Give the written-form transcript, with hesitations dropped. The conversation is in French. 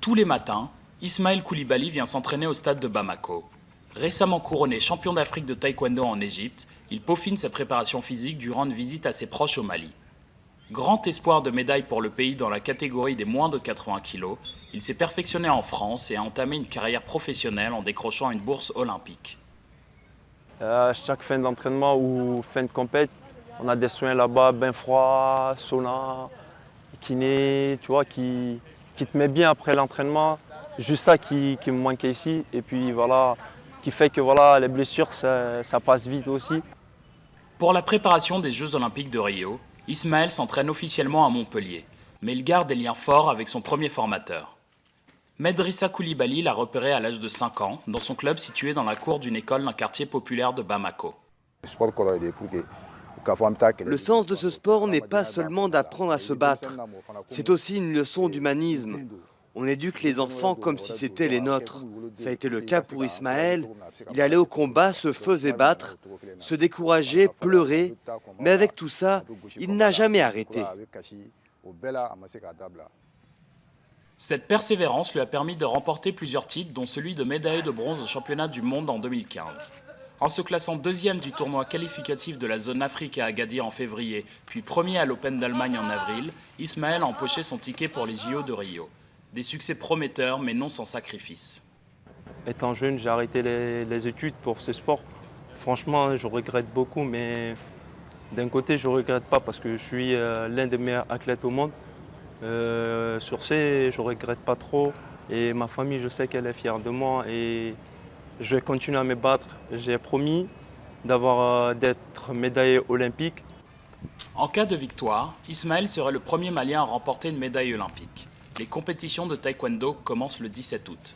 Tous les matins, Ismaël Koulibaly vient s'entraîner au stade de Bamako. Récemment couronné champion d'Afrique de taekwondo en Égypte, il peaufine sa préparation physique durant une visite à ses proches au Mali. Grand espoir de médaille pour le pays dans la catégorie des moins de 80 kg, il s'est perfectionné en France et a entamé une carrière professionnelle en décrochant une bourse olympique. Chaque fin d'entraînement ou fin de compète, on a des soins là-bas, bain froid, sauna, kiné, tu vois, qui te met bien après l'entraînement. Juste ça qui me manquait ici. Et puis voilà, qui fait que voilà, les blessures, ça passe vite aussi. Pour la préparation des Jeux Olympiques de Rio, Ismaël s'entraîne officiellement à Montpellier, mais il garde des liens forts avec son premier formateur. Medrissa Koulibaly l'a repéré à l'âge de 5 ans dans son club situé dans la cour d'une école d'un quartier populaire de Bamako. Le sens de ce sport n'est pas seulement d'apprendre à se battre, c'est aussi une leçon d'humanisme. On éduque les enfants comme si c'était les nôtres. Ça a été le cas pour Ismaël. Il allait au combat, se faisait battre, se décourageait, pleurait. Mais avec tout ça, il n'a jamais arrêté. Cette persévérance lui a permis de remporter plusieurs titres, dont celui de médaille de bronze au championnat du monde en 2015. En se classant deuxième du tournoi qualificatif de la zone Afrique à Agadir en février, puis premier à l'Open d'Allemagne en avril, Ismaël a empoché son ticket pour les JO de Rio. Des succès prometteurs, mais non sans sacrifice. Étant jeune, j'ai arrêté les études pour ce sport. Franchement, je regrette beaucoup, mais d'un côté, je ne regrette pas parce que je suis l'un des meilleurs athlètes au monde. Sur ce, je ne regrette pas trop. Et ma famille, je sais qu'elle est fière de moi et je vais continuer à me battre. J'ai promis d'être médaillé olympique. En cas de victoire, Ismaël serait le premier Malien à remporter une médaille olympique. Les compétitions de taekwondo commencent le 17 août.